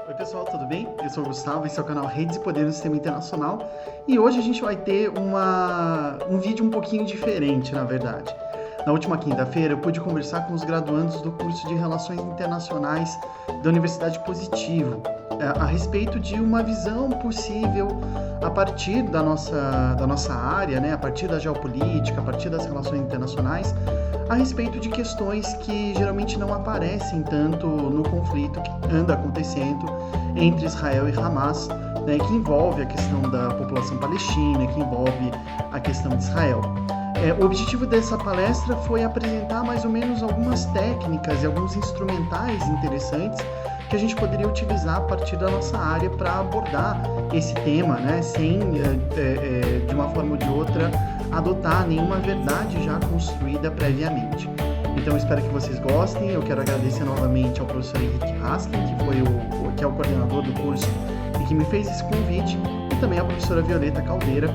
Oi pessoal, tudo bem? Eu sou o Gustavo, esse é o canal Redes e Poder no Sistema Internacional e hoje a gente vai ter um vídeo um pouquinho diferente, na verdade. Na última quinta-feira eu pude conversar com os graduandos do curso de Relações Internacionais da Universidade Positivo a respeito de uma visão possível a partir da nossa área, né, a partir da geopolítica, a partir das relações internacionais, a respeito de questões que geralmente não aparecem tanto no conflito que anda acontecendo entre Israel e Hamas, né, que envolve a questão da população palestina, que envolve a questão de Israel. O objetivo dessa palestra foi apresentar mais ou menos algumas técnicas e alguns instrumentais interessantes que a gente poderia utilizar a partir da nossa área para abordar esse tema, né, sem, de uma forma ou de outra, adotar nenhuma verdade já construída previamente. Então, eu espero que vocês gostem. Eu quero agradecer novamente ao professor Henrique Haskin, que é o coordenador do curso e que me fez esse convite, e também à professora Violeta Caldeira,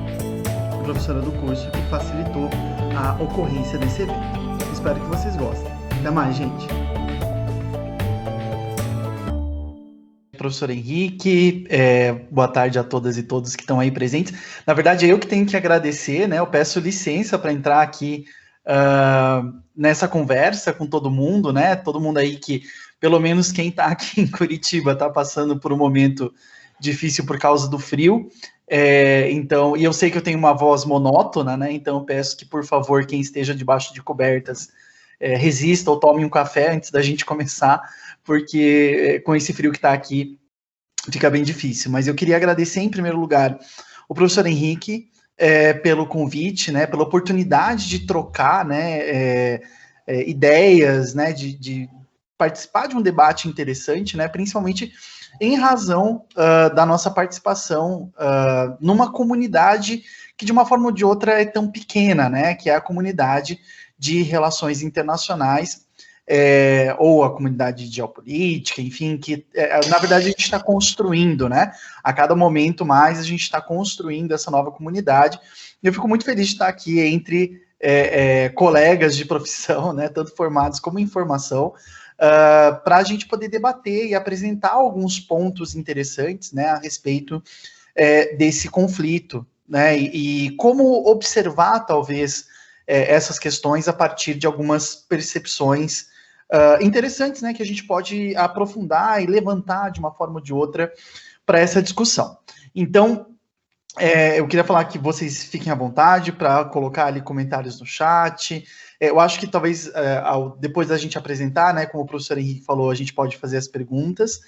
professora do curso, que facilitou a ocorrência desse evento. Espero que vocês gostem. Até mais, gente! Professor Henrique, boa tarde a todas e todos que estão aí presentes. Na verdade, é eu que tenho que agradecer, né? Eu peço licença para entrar aqui nessa conversa com todo mundo, né? Todo mundo aí que, pelo menos quem está aqui em Curitiba, está passando por um momento difícil por causa do frio. Então, e eu sei que eu tenho uma voz monótona, né? Então, eu peço que, por favor, quem esteja debaixo de cobertas resista ou tome um café antes da gente começar, porque com esse frio que está aqui fica bem difícil. Mas eu queria agradecer, em primeiro lugar, o professor Henrique pelo convite, né? Pela oportunidade de trocar, né? Ideias, né? De participar de um debate interessante, né? Principalmente em razão da nossa participação numa comunidade que, de uma forma ou de outra, é tão pequena, né? Que é a comunidade de relações internacionais, ou a comunidade de geopolítica, enfim, que, na verdade, a gente está construindo, né? A cada momento mais, a gente está construindo essa nova comunidade. E eu fico muito feliz de estar aqui entre colegas de profissão, né? Tanto formados como em formação, para a gente poder debater e apresentar alguns pontos interessantes, né, a respeito desse conflito, né, e como observar, talvez, essas questões a partir de algumas percepções interessantes, né, que a gente pode aprofundar e levantar de uma forma ou de outra para essa discussão. Então, eu queria falar que vocês fiquem à vontade para colocar ali comentários no chat. Eu acho que talvez, depois da gente apresentar, né, como o professor Henrique falou, a gente pode fazer as perguntas.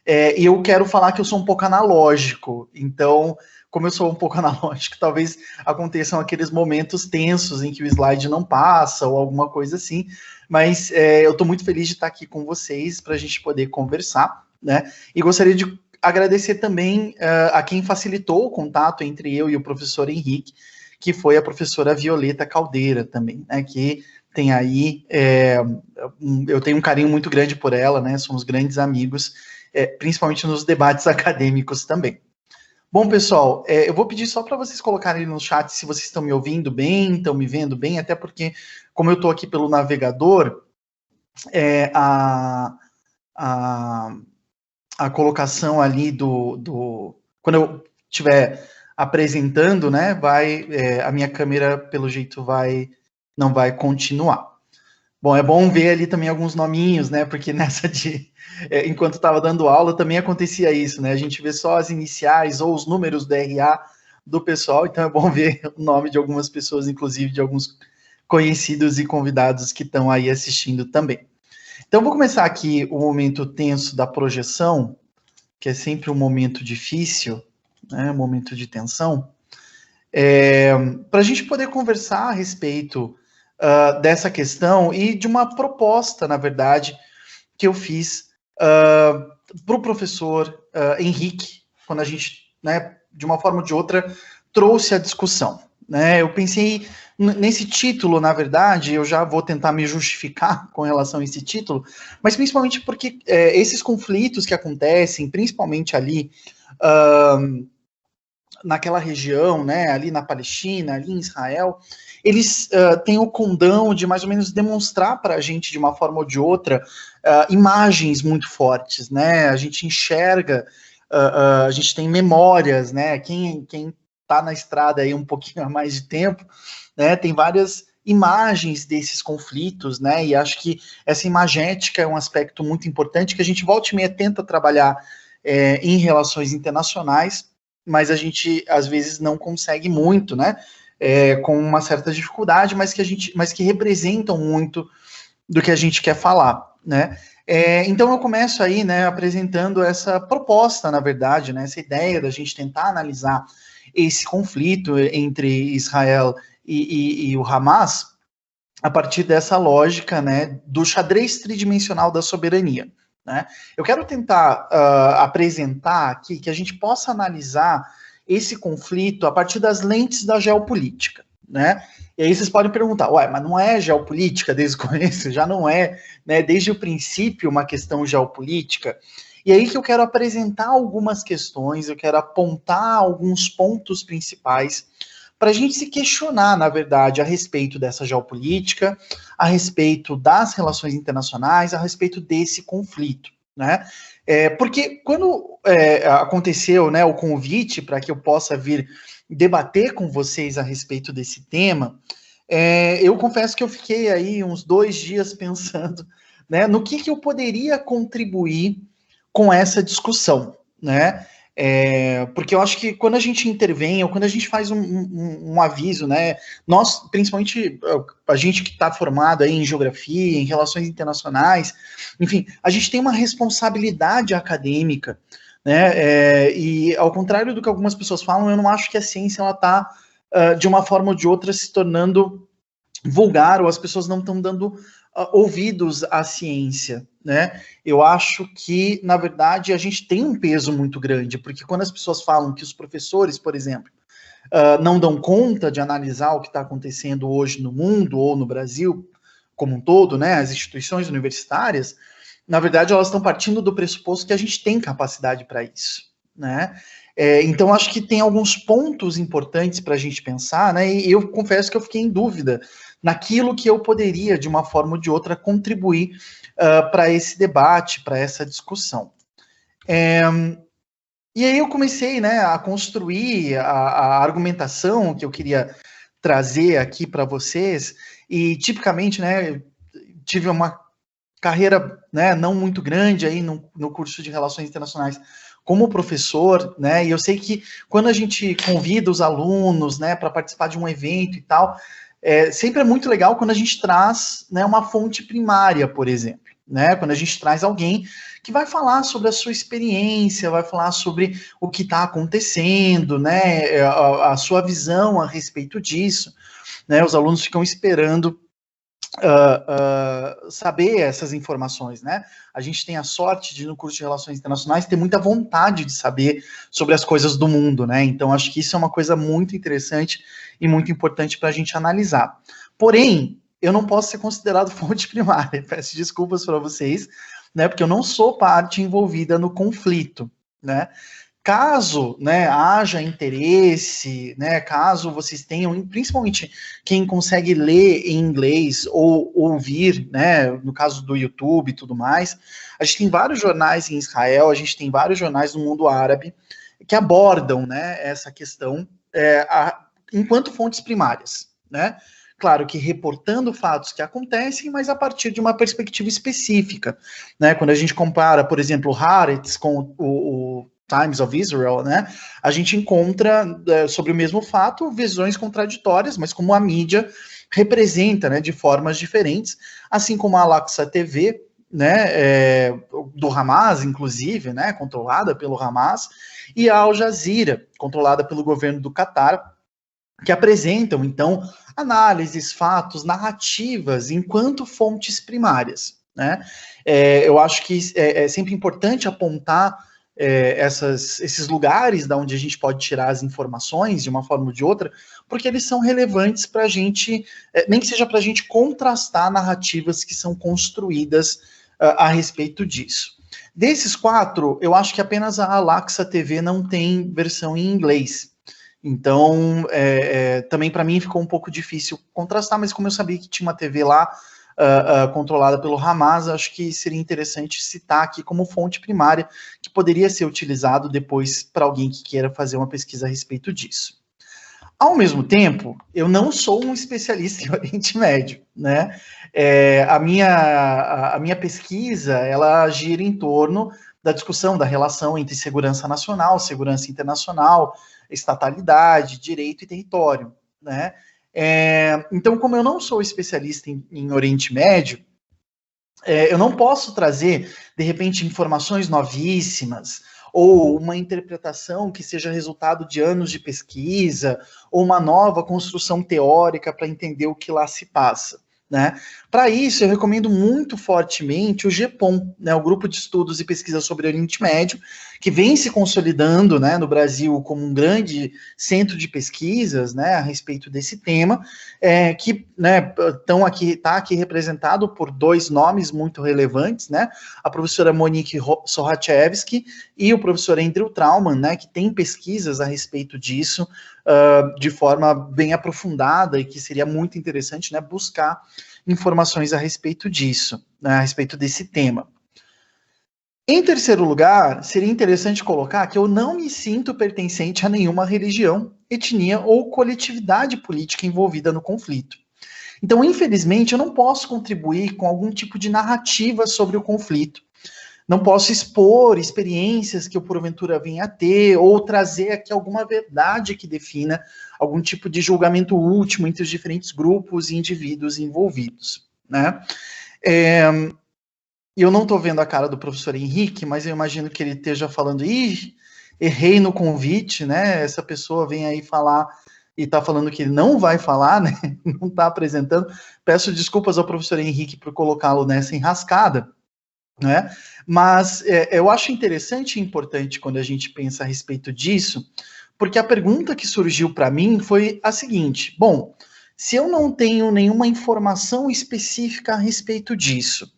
E eu quero falar que eu sou um pouco analógico, então, como eu sou um pouco analógico, talvez aconteçam aqueles momentos tensos em que o slide não passa ou alguma coisa assim, mas eu estou muito feliz de estar aqui com vocês para a gente poder conversar, né? E gostaria de agradecer também a quem facilitou o contato entre eu e o professor Henrique, que foi a professora Violeta Caldeira também, né? Que tem aí, eu tenho um carinho muito grande por ela, né? Somos grandes amigos, principalmente nos debates acadêmicos também. Bom, pessoal, eu vou pedir só para vocês colocarem no chat se vocês estão me ouvindo bem, estão me vendo bem, até porque, como eu estou aqui pelo navegador, a colocação ali quando eu estiver apresentando, né, a minha câmera, pelo jeito, não vai continuar. Bom, é bom ver ali também alguns nominhos, né, porque enquanto estava dando aula, também acontecia isso, né, a gente vê só as iniciais ou os números do RA do pessoal, então é bom ver o nome de algumas pessoas, inclusive de alguns conhecidos e convidados que estão aí assistindo também. Então, vou começar aqui o momento tenso da projeção, que é sempre um momento difícil, né, um momento de tensão, para a gente poder conversar a respeito dessa questão e de uma proposta, na verdade, que eu fiz para o professor Henrique, quando a gente, né, de uma forma ou de outra, trouxe a discussão. Né? Eu pensei nesse título, na verdade, eu já vou tentar me justificar com relação a esse título, mas principalmente porque esses conflitos que acontecem, principalmente ali naquela região, né, ali na Palestina, ali em Israel, eles têm o condão de mais ou menos demonstrar para a gente, de uma forma ou de outra, imagens muito fortes, né? A gente enxerga, a gente tem memórias, né? Quem está na estrada aí um pouquinho a mais de tempo, né? Tem várias imagens desses conflitos, né? E acho que essa imagética é um aspecto muito importante que a gente volta e meia tenta trabalhar em relações internacionais, mas a gente às vezes não consegue muito, né? Com uma certa dificuldade, mas que representam muito do que a gente quer falar, né? Então eu começo aí, né, apresentando essa proposta, na verdade, né, essa ideia da gente tentar analisar esse conflito entre Israel e o Hamas a partir dessa lógica, né, do xadrez tridimensional da soberania, né? Eu quero tentar apresentar aqui que a gente possa analisar esse conflito a partir das lentes da geopolítica, né? E aí vocês podem perguntar, ué, mas não é geopolítica desde o começo? Já não é, né, desde o princípio uma questão geopolítica? E aí que eu quero apresentar algumas questões, eu quero apontar alguns pontos principais para a gente se questionar, na verdade, a respeito dessa geopolítica, a respeito das relações internacionais, a respeito desse conflito, né? Porque quando aconteceu, né, o convite para que eu possa vir debater com vocês a respeito desse tema, eu confesso que eu fiquei aí uns 2 dias pensando, né, no que eu poderia contribuir com essa discussão, né? Porque eu acho que quando a gente intervém, ou quando a gente faz um aviso, né? Nós, principalmente a gente que está formado aí em geografia, em relações internacionais, enfim, a gente tem uma responsabilidade acadêmica, né? E ao contrário do que algumas pessoas falam, eu não acho que a ciência ela está de uma forma ou de outra se tornando vulgar, ou as pessoas não estão dando ouvidos à ciência, né? Eu acho que, na verdade, a gente tem um peso muito grande, porque quando as pessoas falam que os professores, por exemplo, não dão conta de analisar o que está acontecendo hoje no mundo ou no Brasil como um todo, né? As instituições universitárias, na verdade, elas estão partindo do pressuposto que a gente tem capacidade para isso, né? Então, acho que tem alguns pontos importantes para a gente pensar, né? E eu confesso que eu fiquei em dúvida naquilo que eu poderia, de uma forma ou de outra, contribuir para esse debate, para essa discussão. E aí eu comecei, né, a construir a argumentação que eu queria trazer aqui para vocês, e tipicamente, né, tive uma carreira, né, não muito grande aí no curso de Relações Internacionais como professor, né, e eu sei que quando a gente convida os alunos, né, para participar de um evento e tal, sempre é muito legal quando a gente traz, né, uma fonte primária, por exemplo, né, quando a gente traz alguém que vai falar sobre a sua experiência, vai falar sobre o que está acontecendo, né, a sua visão a respeito disso, né, os alunos ficam esperando saber essas informações, né? A gente tem a sorte de, no curso de Relações Internacionais, ter muita vontade de saber sobre as coisas do mundo, né? Então, acho que isso é uma coisa muito interessante e muito importante para a gente analisar. Porém, eu não posso ser considerado fonte primária, peço desculpas para vocês, né? Porque eu não sou parte envolvida no conflito, né? Caso, né, haja interesse, né, caso vocês tenham, principalmente quem consegue ler em inglês ou ouvir, né, no caso do YouTube e tudo mais, a gente tem vários jornais em Israel, a gente tem vários jornais no mundo árabe que abordam, né, essa questão enquanto fontes primárias, né? Claro que reportando fatos que acontecem, mas a partir de uma perspectiva específica, né? Quando a gente compara, por exemplo, o Haaretz com o Times of Israel, né? A gente encontra sobre o mesmo fato visões contraditórias, mas como a mídia representa, né, de formas diferentes, assim como a Al-Aqsa TV, né, do Hamas, inclusive, né, controlada pelo Hamas, e a Al Jazeera, controlada pelo governo do Catar, que apresentam, então, análises, fatos, narrativas, enquanto fontes primárias, né? Eu acho que é sempre importante apontar esses lugares da onde a gente pode tirar as informações de uma forma ou de outra, porque eles são relevantes para a gente, nem que seja para a gente contrastar narrativas que são construídas a respeito disso. Desses 4, eu acho que apenas a Al-Aqsa TV não tem versão em inglês. Então, também para mim ficou um pouco difícil contrastar, mas como eu sabia que tinha uma TV lá controlada pelo Hamas, acho que seria interessante citar aqui como fonte primária, que poderia ser utilizado depois para alguém que queira fazer uma pesquisa a respeito disso. Ao mesmo tempo, eu não sou um especialista em Oriente Médio, né? A minha pesquisa, ela gira em torno da discussão da relação entre segurança nacional, segurança internacional, estatalidade, direito e território, né? Então, como eu não sou especialista em Oriente Médio, eu não posso trazer, de repente, informações novíssimas, ou uma interpretação que seja resultado de anos de pesquisa, ou uma nova construção teórica para entender o que lá se passa, né? Para isso, eu recomendo muito fortemente o GEPOM, né, o Grupo de Estudos e Pesquisa sobre Oriente Médio, que vem se consolidando, né, no Brasil como um grande centro de pesquisas, né, a respeito desse tema, que, né, está aqui representado por dois nomes muito relevantes, né, a professora Monique Sochachevski e o professor Andrew Trauman, né, que tem pesquisas a respeito disso de forma bem aprofundada e que seria muito interessante, né, buscar informações a respeito disso, né, a respeito desse tema. Em terceiro lugar, seria interessante colocar que eu não me sinto pertencente a nenhuma religião, etnia ou coletividade política envolvida no conflito. Então, infelizmente, eu não posso contribuir com algum tipo de narrativa sobre o conflito. Não posso expor experiências que eu, porventura, venha a ter, ou trazer aqui alguma verdade que defina algum tipo de julgamento último entre os diferentes grupos e indivíduos envolvidos, né? Eu não estou vendo a cara do professor Henrique, mas eu imagino que ele esteja falando, errei no convite, né? Essa pessoa vem aí falar e está falando que ele não vai falar, né? Não está apresentando. Peço desculpas ao professor Henrique por colocá-lo nessa enrascada, né? Mas eu acho interessante e importante quando a gente pensa a respeito disso, porque a pergunta que surgiu para mim foi a seguinte: bom, se eu não tenho nenhuma informação específica a respeito disso,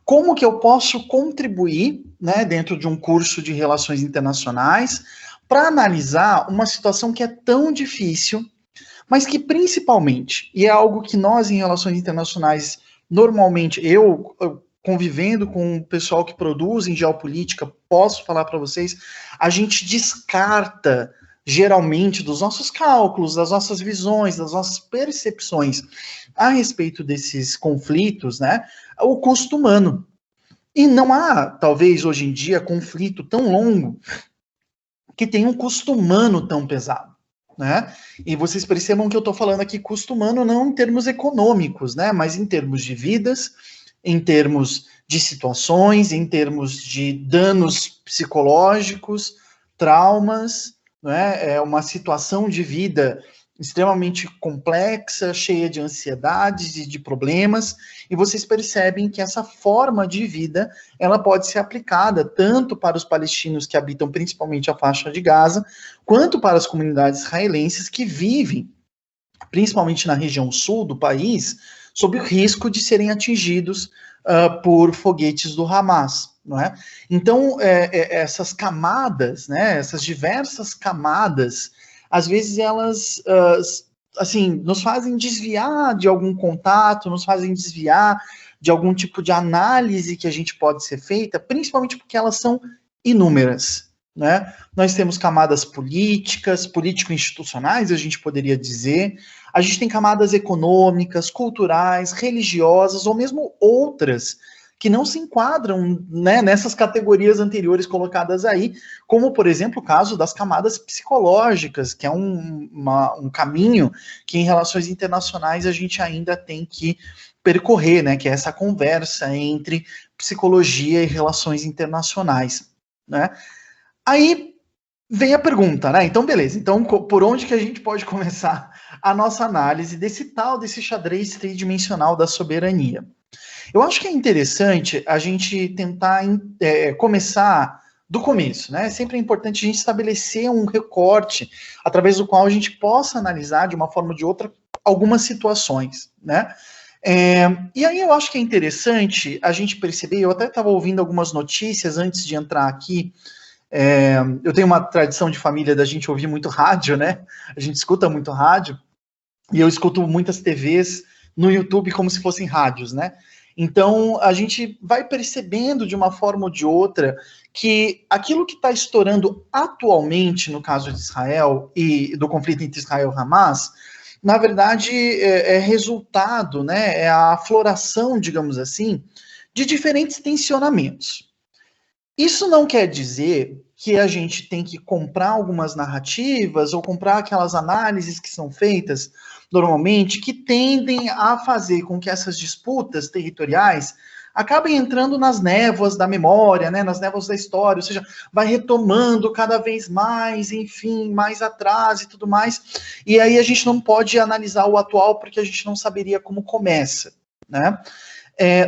como que eu posso contribuir, né, dentro de um curso de relações internacionais, para analisar uma situação que é tão difícil, mas que principalmente, e é algo que nós em relações internacionais, normalmente, eu convivendo com o pessoal que produz em geopolítica, posso falar para vocês, a gente descarta geralmente dos nossos cálculos, das nossas visões, das nossas percepções a respeito desses conflitos, né, o custo humano. E não há, talvez, hoje em dia, conflito tão longo que tenha um custo humano tão pesado, né? E vocês percebam que eu estou falando aqui custo humano não em termos econômicos, né, mas em termos de vidas, em termos de situações, em termos de danos psicológicos, traumas, né? É uma situação de vida extremamente complexa, cheia de ansiedades e de problemas, e vocês percebem que essa forma de vida, ela pode ser aplicada tanto para os palestinos que habitam principalmente a faixa de Gaza, quanto para as comunidades israelenses que vivem, principalmente na região sul do país, sob o risco de serem atingidos por foguetes do Hamas, não é? Então, essas camadas, né, essas diversas camadas, às vezes elas, assim, nos fazem desviar de algum contato, nos fazem desviar de algum tipo de análise que a gente pode ser feita, principalmente porque elas são inúmeras, né? Nós temos camadas políticas, político-institucionais, a gente poderia dizer, a gente tem camadas econômicas, culturais, religiosas, ou mesmo outras, que não se enquadram, né, nessas categorias anteriores colocadas aí, como, por exemplo, o caso das camadas psicológicas, que é um caminho que em relações internacionais a gente ainda tem que percorrer, né, que é essa conversa entre psicologia e relações internacionais, né? Aí vem a pergunta, né? Então, beleza. Então, por onde que a gente pode começar a nossa análise desse xadrez tridimensional da soberania? Eu acho que é interessante a gente tentar começar do começo, né? Sempre é importante a gente estabelecer um recorte através do qual a gente possa analisar de uma forma ou de outra algumas situações, né? E aí eu acho que é interessante a gente perceber, eu até estava ouvindo algumas notícias antes de entrar aqui Eu tenho uma tradição de família da gente ouvir muito rádio, né? A gente escuta muito rádio, e eu escuto muitas TVs no YouTube como se fossem rádios, né? Então, a gente vai percebendo de uma forma ou de outra que aquilo que está estourando atualmente no caso de Israel e do conflito entre Israel e Hamas, na verdade, é resultado, né? É a afloração, digamos assim, de diferentes tensionamentos. Isso não quer dizer que a gente tem que comprar algumas narrativas ou comprar aquelas análises que são feitas normalmente que tendem a fazer com que essas disputas territoriais acabem entrando nas névoas da memória, né, nas névoas da história, ou seja, vai retomando cada vez mais, enfim, mais atrás e tudo mais. E aí a gente não pode analisar o atual porque a gente não saberia como começa, né?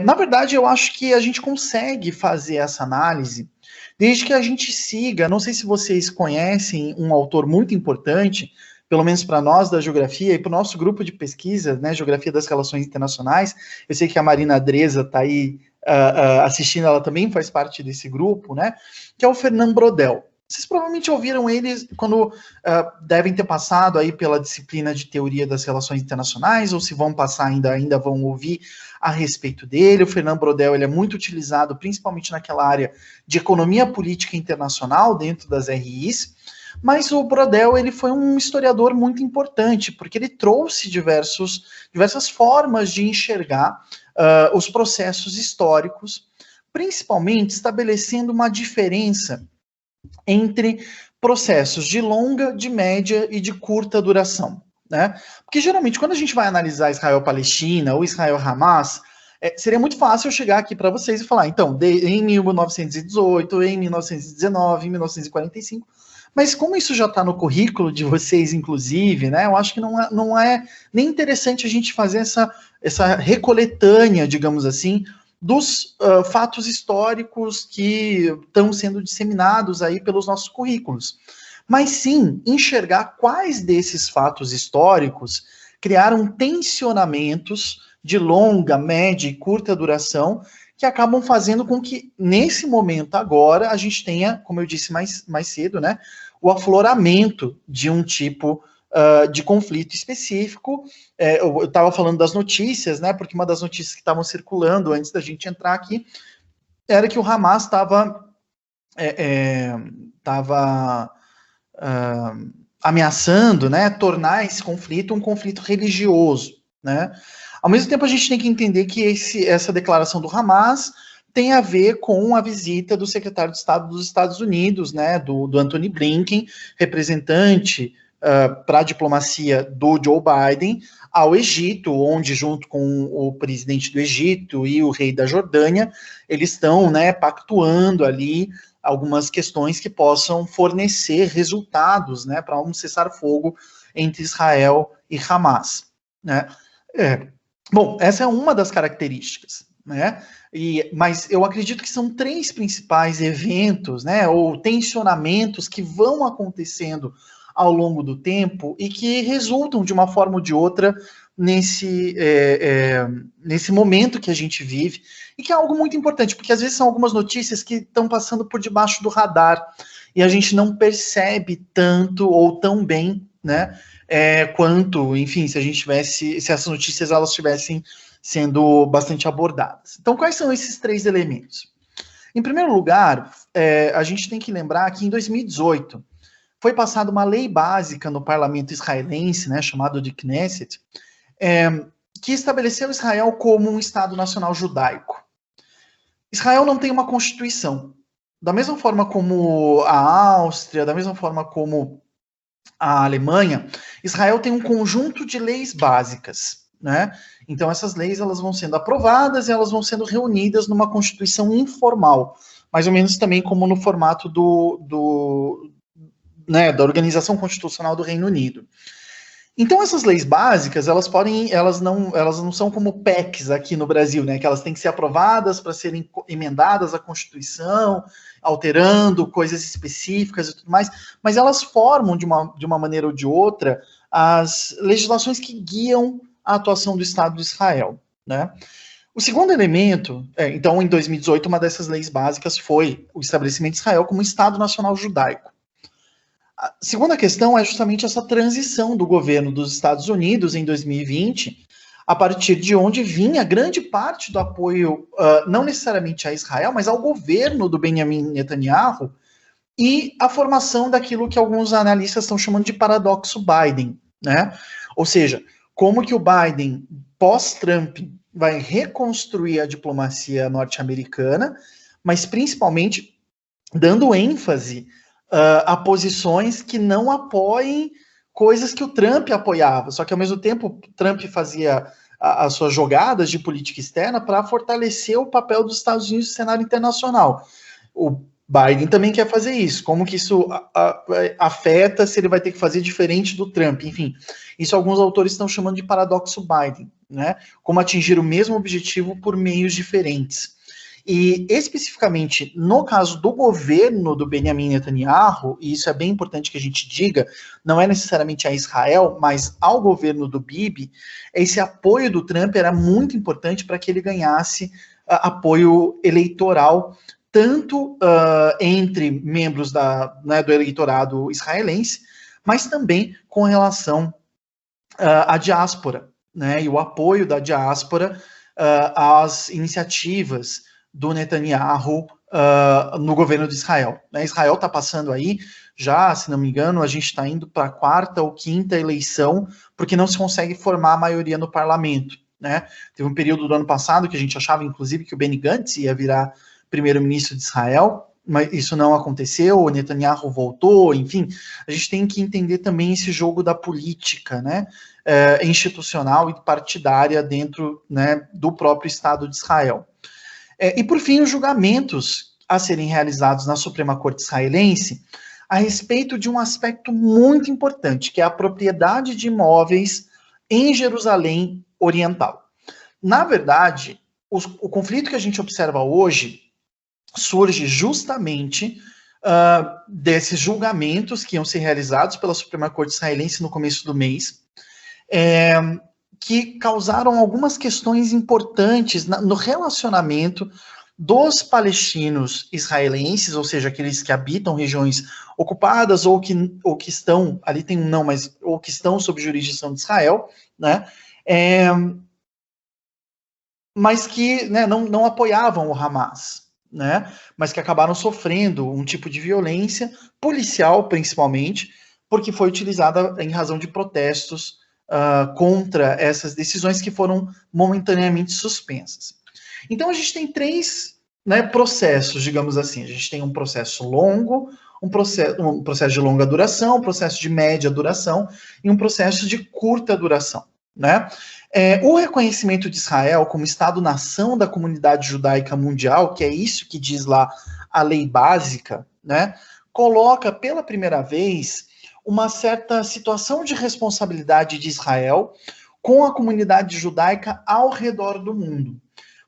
Na verdade, eu acho que a gente consegue fazer essa análise desde que a gente siga. Não sei se vocês conhecem um autor muito importante, pelo menos para nós da geografia e para o nosso grupo de pesquisa, né, Geografia das Relações Internacionais. Eu sei que a Marina Dresa está aí assistindo, ela também faz parte desse grupo, né, que é o Fernand Braudel. Vocês provavelmente ouviram eles quando devem ter passado aí pela disciplina de teoria das relações internacionais, ou se vão passar ainda vão ouvir a respeito dele. O Fernand Braudel ele é muito utilizado principalmente naquela área de economia política internacional dentro das RIs, mas o Braudel ele foi um historiador muito importante, porque ele trouxe diversas formas de enxergar os processos históricos, principalmente estabelecendo uma diferença entre processos de longa, de média e de curta duração, né? Porque geralmente quando a gente vai analisar Israel-Palestina ou Israel-Hamas, seria muito fácil eu chegar aqui para vocês e falar, então, em 1918, em 1919, em 1945, mas como isso já está no currículo de vocês, inclusive, né? Eu acho que não é nem interessante a gente fazer essa recoletânea, digamos assim, dos fatos históricos que estão sendo disseminados aí pelos nossos currículos. Mas sim enxergar quais desses fatos históricos criaram tensionamentos de longa, média e curta duração que acabam fazendo com que, nesse momento agora, a gente tenha, como eu disse mais cedo, né, o afloramento de um tipo de conflito específico. Eu estava falando das notícias, né? Porque uma das notícias que estavam circulando antes da gente entrar aqui era que o Hamas estava ameaçando, né, tornar esse conflito um conflito religioso, né? Ao mesmo tempo, a gente tem que entender que essa declaração do Hamas tem a ver com a visita do secretário de Estado dos Estados Unidos, né, do Antony Blinken, representante para a diplomacia do Joe Biden, ao Egito, onde, junto com o presidente do Egito e o rei da Jordânia, eles estão, né, pactuando ali algumas questões que possam fornecer resultados, né, para um cessar-fogo entre Israel e Hamas, né? Bom, essa é uma das características, né? Mas eu acredito que são três principais eventos, né, ou tensionamentos que vão acontecendo ao longo do tempo e que resultam de uma forma ou de outra nesse momento que a gente vive, e que é algo muito importante, porque às vezes são algumas notícias que estão passando por debaixo do radar e a gente não percebe tanto ou tão bem, né, quanto, enfim, se essas notícias elas estivessem sendo bastante abordadas. Então, quais são esses três elementos? Em primeiro lugar, a gente tem que lembrar que em 2018 foi passada uma lei básica no parlamento israelense, né, chamado de Knesset, que estabeleceu Israel como um Estado nacional judaico. Israel não tem uma constituição. Da mesma forma como a Áustria, da mesma forma como a Alemanha, Israel tem um conjunto de leis básicas, né? Então essas leis elas vão sendo aprovadas e elas vão sendo reunidas numa constituição informal, mais ou menos também como no formato da Organização Constitucional do Reino Unido. Então essas leis básicas, elas não são como PECs aqui no Brasil, né? Que elas têm que ser aprovadas para serem emendadas à Constituição, alterando coisas específicas e tudo mais, mas elas formam de uma maneira ou de outra as legislações que guiam a atuação do Estado de Israel, né? O segundo elemento, então, em 2018, uma dessas leis básicas foi o estabelecimento de Israel como Estado Nacional Judaico. A segunda questão é justamente essa transição do governo dos Estados Unidos em 2020, a partir de onde vinha grande parte do apoio, não necessariamente a Israel, mas ao governo do Benjamin Netanyahu, e a formação daquilo que alguns analistas estão chamando de paradoxo Biden, né? Ou seja, como que o Biden, pós-Trump, vai reconstruir a diplomacia norte-americana, mas principalmente dando ênfase a posições que não apoiem coisas que o Trump apoiava, só que ao mesmo tempo o Trump fazia as suas jogadas de política externa para fortalecer o papel dos Estados Unidos no cenário internacional. O Biden também quer fazer isso. Como que isso afeta, se ele vai ter que fazer diferente do Trump? Enfim, isso alguns autores estão chamando de paradoxo Biden, né? Como atingir o mesmo objetivo por meios diferentes. E especificamente no caso do governo do Benjamin Netanyahu, e isso é bem importante que a gente diga, não é necessariamente a Israel, mas ao governo do Bibi, esse apoio do Trump era muito importante para que ele ganhasse apoio eleitoral, tanto entre membros do eleitorado israelense, mas também com relação à diáspora, né, e o apoio da diáspora às iniciativas do Netanyahu no governo de Israel. Israel está passando aí, já, se não me engano, a gente está indo para a quarta ou quinta eleição, porque não se consegue formar a maioria no parlamento, né? Teve um período do ano passado que a gente achava, inclusive, que o Benny Gantz ia virar primeiro-ministro de Israel, mas isso não aconteceu, o Netanyahu voltou, enfim, a gente tem que entender também esse jogo da política, né, institucional e partidária dentro, né, do próprio Estado de Israel. E por fim, os julgamentos a serem realizados na Suprema Corte israelense a respeito de um aspecto muito importante, que é a propriedade de imóveis em Jerusalém Oriental. Na verdade, o conflito que a gente observa hoje surge justamente desses julgamentos que iam ser realizados pela Suprema Corte israelense no começo do mês, que causaram algumas questões importantes no relacionamento dos palestinos israelenses, ou seja, aqueles que habitam regiões ocupadas ou que estão, ali tem um não, mas ou que estão sob jurisdição de Israel, né? Mas que, né, não apoiavam o Hamas, né? Mas que acabaram sofrendo um tipo de violência policial, principalmente, porque foi utilizada em razão de protestos contra essas decisões que foram momentaneamente suspensas. Então a gente tem três, né, processos, digamos assim. A gente tem um processo longo, um processo de longa duração, um processo de média duração e um processo de curta duração, né? O reconhecimento de Israel como Estado-nação da comunidade judaica mundial, que é isso que diz lá a lei básica, né, coloca pela primeira vez uma certa situação de responsabilidade de Israel com a comunidade judaica ao redor do mundo.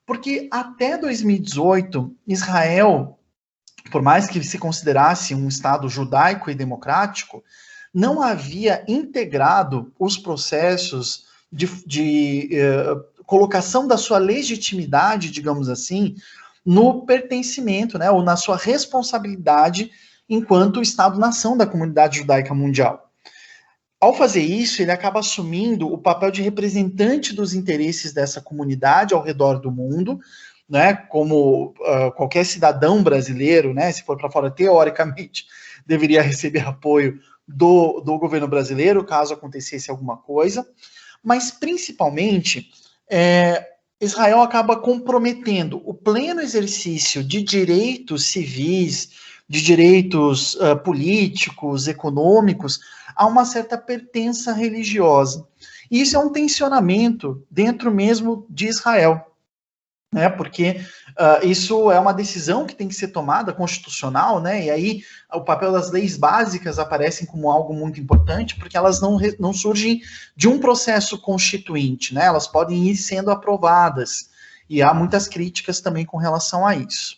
Porque até 2018, Israel, por mais que se considerasse um Estado judaico e democrático, não havia integrado os processos de colocação da sua legitimidade, digamos assim, no pertencimento, né, ou na sua responsabilidade enquanto Estado-nação da comunidade judaica mundial. Ao fazer isso, ele acaba assumindo o papel de representante dos interesses dessa comunidade ao redor do mundo, né, como qualquer cidadão brasileiro, né, se for para fora, teoricamente, deveria receber apoio do governo brasileiro, caso acontecesse alguma coisa, mas principalmente Israel acaba comprometendo o pleno exercício de direitos civis, de direitos políticos, econômicos, a uma certa pertença religiosa. E isso é um tensionamento dentro mesmo de Israel, né? Porque isso é uma decisão que tem que ser tomada, constitucional, né? E aí o papel das leis básicas aparecem como algo muito importante, porque elas não surgem de um processo constituinte, né? Elas podem ir sendo aprovadas, e há muitas críticas também com relação a isso.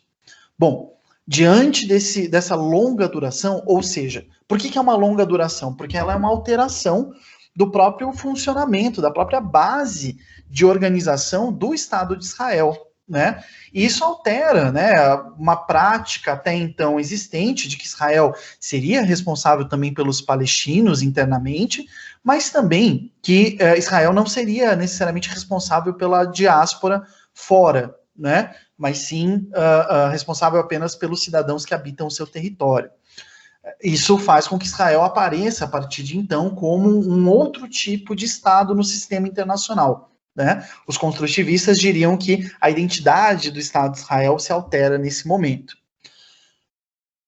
Bom, diante dessa longa duração, ou seja, por que é uma longa duração? Porque ela é uma alteração do próprio funcionamento, da própria base de organização do Estado de Israel, né? E isso altera, né, uma prática até então existente de que Israel seria responsável também pelos palestinos internamente, mas também que Israel não seria necessariamente responsável pela diáspora fora, né? Mas sim responsável apenas pelos cidadãos que habitam o seu território. Isso faz com que Israel apareça, a partir de então, como um outro tipo de Estado no sistema internacional, né? Os construtivistas diriam que a identidade do Estado de Israel se altera nesse momento.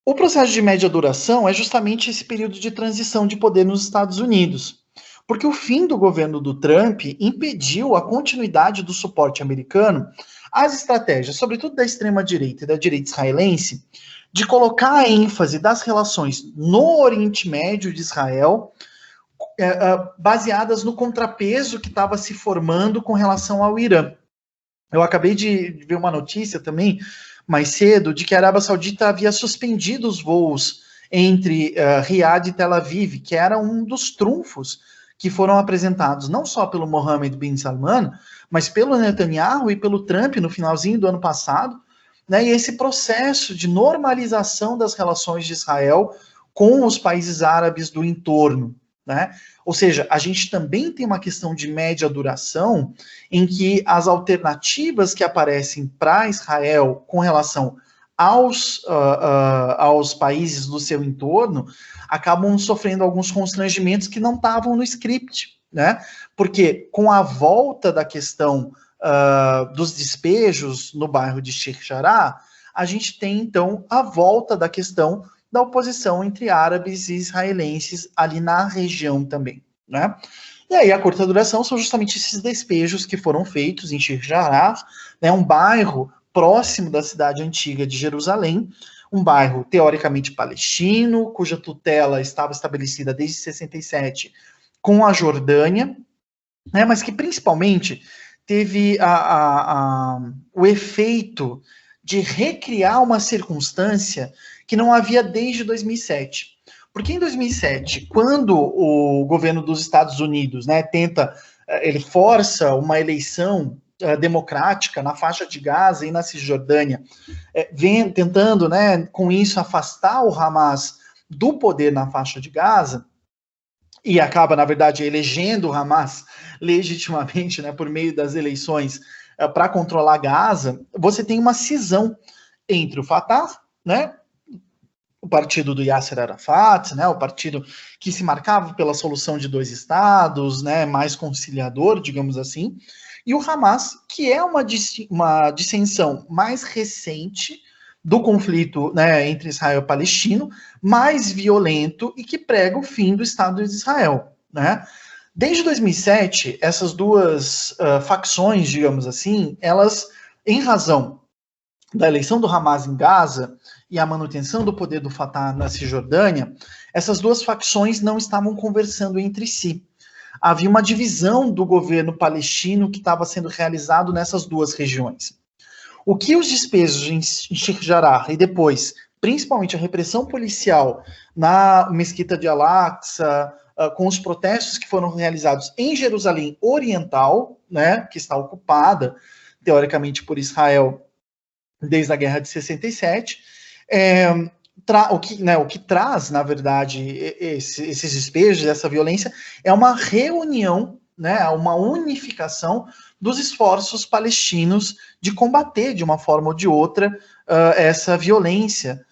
O processo de média duração é justamente esse período de transição de poder nos Estados Unidos, porque o fim do governo do Trump impediu a continuidade do suporte americano às estratégias, sobretudo da extrema-direita e da direita israelense, de colocar a ênfase das relações no Oriente Médio de Israel, baseadas no contrapeso que estava se formando com relação ao Irã. Eu acabei de ver uma notícia também, mais cedo, de que a Arábia Saudita havia suspendido os voos entre Riad e Tel Aviv, que era um dos trunfos que foram apresentados não só pelo Mohammed bin Salman, mas pelo Netanyahu e pelo Trump no finalzinho do ano passado, né, e esse processo de normalização das relações de Israel com os países árabes do entorno, né? Ou seja, a gente também tem uma questão de média duração em que as alternativas que aparecem para Israel com relação aos países do seu entorno acabam sofrendo alguns constrangimentos que não estavam no script, né? Porque com a volta da questão dos despejos no bairro de Sheikh Jarrah, a gente tem então a volta da questão da oposição entre árabes e israelenses ali na região também, né? E aí a curta duração são justamente esses despejos que foram feitos em Sheikh Jarrah, né, um bairro próximo da cidade antiga de Jerusalém, um bairro teoricamente palestino, cuja tutela estava estabelecida desde 67 com a Jordânia, né, mas que principalmente teve o efeito de recriar uma circunstância que não havia desde 2007. Porque em 2007, quando o governo dos Estados Unidos, né, ele força uma eleição democrática na faixa de Gaza e na Cisjordânia, vem tentando, né, com isso, afastar o Hamas do poder na faixa de Gaza, e acaba, na verdade, elegendo o Hamas legitimamente, né, por meio das eleições para controlar Gaza, você tem uma cisão entre o Fatah, né, o partido do Yasser Arafat, né, o partido que se marcava pela solução de dois estados, né, mais conciliador, digamos assim, e o Hamas, que é uma dissensão mais recente do conflito, né, entre Israel e Palestina, mais violento e que prega o fim do Estado de Israel, né? Desde 2007, essas duas facções, digamos assim, elas, em razão da eleição do Hamas em Gaza e a manutenção do poder do Fatah na Cisjordânia, essas duas facções não estavam conversando entre si. Havia uma divisão do governo palestino que estava sendo realizado nessas duas regiões. O que os despejos em Sheikh Jarrah e depois, principalmente a repressão policial na Mesquita de Al-Aqsa, com os protestos que foram realizados em Jerusalém Oriental, né, que está ocupada, teoricamente, por Israel desde a Guerra de 67, o que traz, na verdade, esses despejos, essa violência, é uma reunião, né, uma unificação dos esforços palestinos de combater, de uma forma ou de outra, essa violência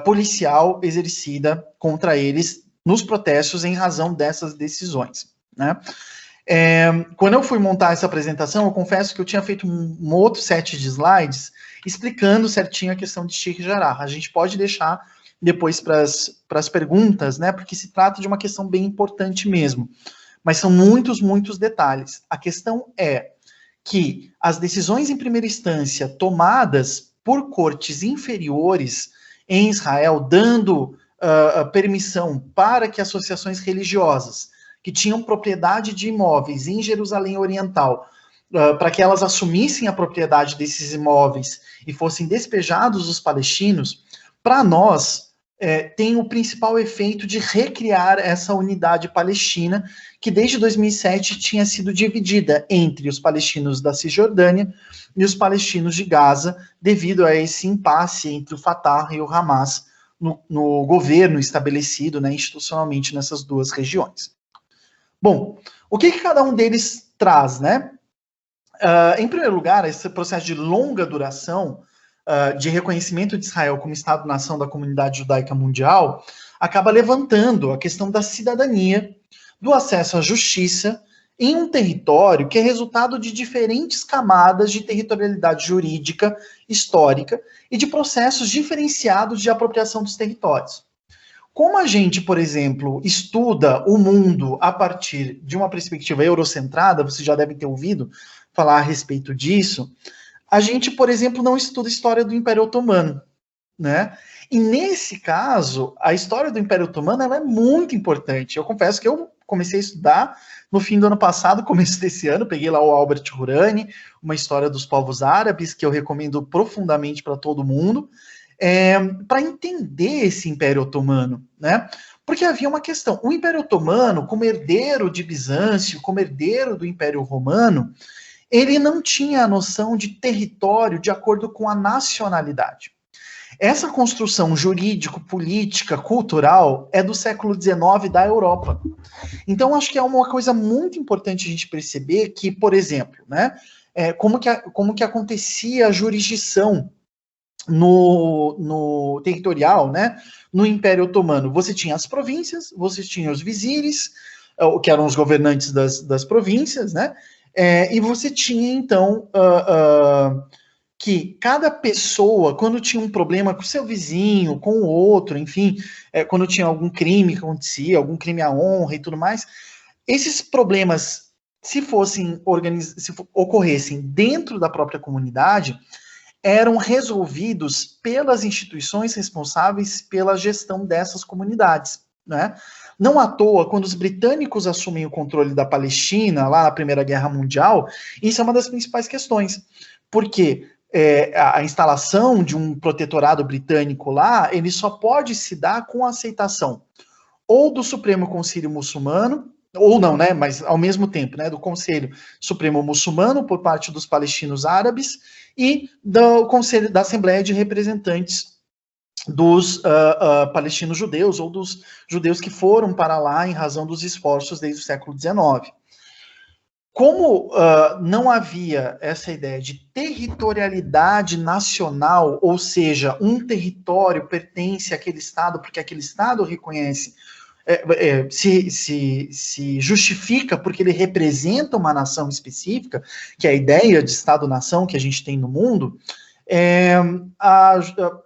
policial exercida contra eles nos protestos em razão dessas decisões, né? Quando eu fui montar essa apresentação, eu confesso que eu tinha feito um outro set de slides explicando certinho a questão de Sheikh Jarrah. A gente pode deixar depois para as perguntas, né? Porque se trata de uma questão bem importante mesmo. Mas são muitos detalhes. A questão é que as decisões em primeira instância tomadas por cortes inferiores em Israel, dando permissão para que associações religiosas que tinham propriedade de imóveis em Jerusalém Oriental, para que elas assumissem a propriedade desses imóveis e fossem despejados os palestinos, para nós, tem o principal efeito de recriar essa unidade palestina, que desde 2007 tinha sido dividida entre os palestinos da Cisjordânia e os palestinos de Gaza, devido a esse impasse entre o Fatah e o Hamas no governo estabelecido, né, institucionalmente nessas duas regiões. Bom, o que cada um deles traz, né? Em primeiro lugar, esse processo de longa duração de reconhecimento de Israel como Estado-nação da comunidade judaica mundial acaba levantando a questão da cidadania, do acesso à justiça, em um território que é resultado de diferentes camadas de territorialidade jurídica, histórica e de processos diferenciados de apropriação dos territórios. Como a gente, por exemplo, estuda o mundo a partir de uma perspectiva eurocentrada, vocês já devem ter ouvido falar a respeito disso, a gente, por exemplo, não estuda a história do Império Otomano, né? E nesse caso, a história do Império Otomano ela é muito importante. Eu confesso que eu comecei a estudar no fim do ano passado, começo desse ano, peguei lá o Albert Hourani, uma história dos povos árabes, que eu recomendo profundamente para todo mundo, para entender esse Império Otomano, né? Porque havia uma questão. O Império Otomano, como herdeiro de Bizâncio, como herdeiro do Império Romano, ele não tinha a noção de território de acordo com a nacionalidade. Essa construção jurídico-política, cultural, é do século XIX da Europa. Então, acho que é uma coisa muito importante a gente perceber que, por exemplo, né, como que acontecia a jurisdição no territorial, né, no Império Otomano. Você tinha as províncias, você tinha os vizires, que eram os governantes das províncias, né, e você tinha, então, que cada pessoa, quando tinha um problema com o seu vizinho, com o outro, enfim, quando tinha algum crime que acontecia, algum crime à honra e tudo mais, esses problemas, se ocorressem dentro da própria comunidade, eram resolvidos pelas instituições responsáveis pela gestão dessas comunidades, né? Não à toa, quando os britânicos assumem o controle da Palestina, lá na Primeira Guerra Mundial, isso é uma das principais questões, porque a instalação de um protetorado britânico lá, ele só pode se dar com a aceitação ou do Supremo Conselho Muçulmano, ou não, né, mas ao mesmo tempo, né, do Conselho Supremo Muçulmano por parte dos palestinos árabes e do Conselho da Assembleia de Representantes dos palestinos judeus ou dos judeus que foram para lá em razão dos esforços desde o século XIX. Como não havia essa ideia de territorialidade nacional, ou seja, um território pertence àquele Estado porque aquele Estado reconhece, se justifica porque ele representa uma nação específica, que é a ideia de Estado-nação que a gente tem no mundo,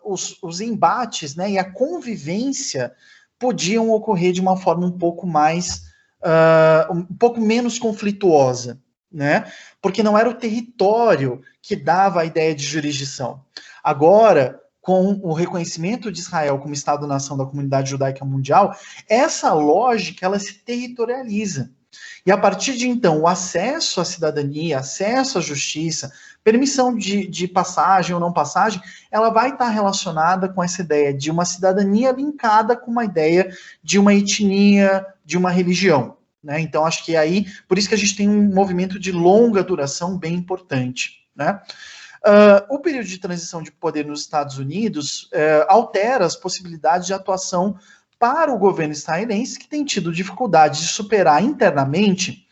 os embates, né, e a convivência podiam ocorrer de uma forma um pouco mais um pouco menos conflituosa, né? Porque não era o território que dava a ideia de jurisdição. Agora, com o reconhecimento de Israel como Estado-nação da comunidade judaica mundial, essa lógica ela se territorializa. E a partir de então, o acesso à cidadania, acesso à justiça, permissão de passagem ou não passagem, ela vai estar relacionada com essa ideia de uma cidadania linkada com uma ideia de uma etnia, de uma religião, né? Então, acho que aí, por isso que a gente tem um movimento de longa duração bem importante, né? O período de transição de poder nos Estados Unidos altera as possibilidades de atuação para o governo israelense, que tem tido dificuldade de superar internamente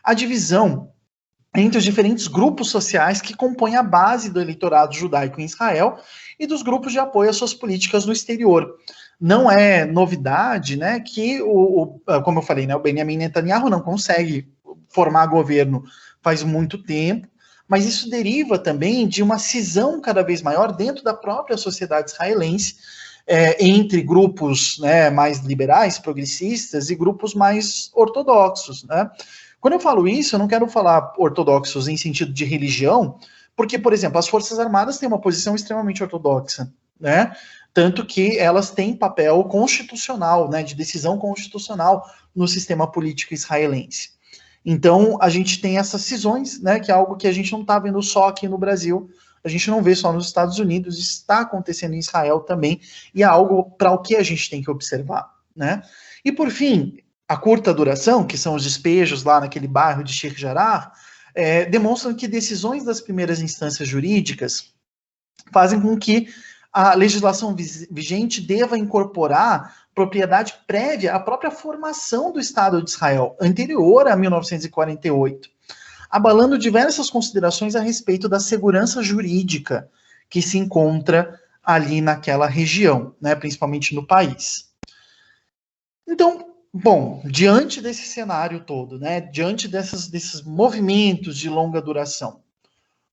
a divisão entre os diferentes grupos sociais que compõem a base do eleitorado judaico em Israel e dos grupos de apoio às suas políticas no exterior. Não é novidade, né, que, como eu falei, né, o Benjamin Netanyahu não consegue formar governo faz muito tempo, mas isso deriva também de uma cisão cada vez maior dentro da própria sociedade israelense, entre grupos, né, mais liberais, progressistas, e grupos mais ortodoxos, né? Quando eu falo isso, eu não quero falar ortodoxos em sentido de religião, porque, por exemplo, as Forças Armadas têm uma posição extremamente ortodoxa, né? Tanto que elas têm papel constitucional, né, de decisão constitucional no sistema político israelense. Então, a gente tem essas cisões, né, que é algo que a gente não está vendo só aqui no Brasil, a gente não vê só nos Estados Unidos, está acontecendo em Israel também, e é algo para o que a gente tem que observar, né? E por fim, a curta duração, que são os despejos lá naquele bairro de Sheikh Jarrah, demonstram que decisões das primeiras instâncias jurídicas fazem com que a legislação vigente deva incorporar propriedade prévia à própria formação do Estado de Israel, anterior a 1948, abalando diversas considerações a respeito da segurança jurídica que se encontra ali naquela região, né, principalmente no país. Então, bom, diante desse cenário todo, né, diante desses movimentos de longa duração,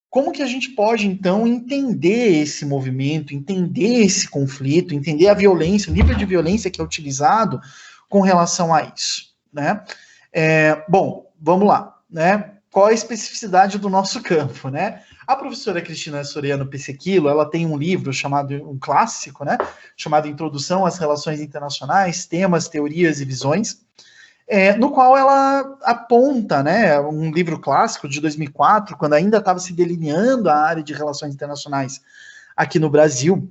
como que a gente pode, então, entender esse movimento, entender esse conflito, entender a violência, o nível de violência que é utilizado com relação a isso, né? Bom, vamos lá, né? Qual a especificidade do nosso campo, né? A professora Cristina Soriano Pesequilo, ela tem um livro chamado, um clássico, né? Chamado Introdução às Relações Internacionais, Temas, Teorias e Visões, no qual ela aponta, né, um livro clássico de 2004, quando ainda estava se delineando a área de relações internacionais aqui no Brasil,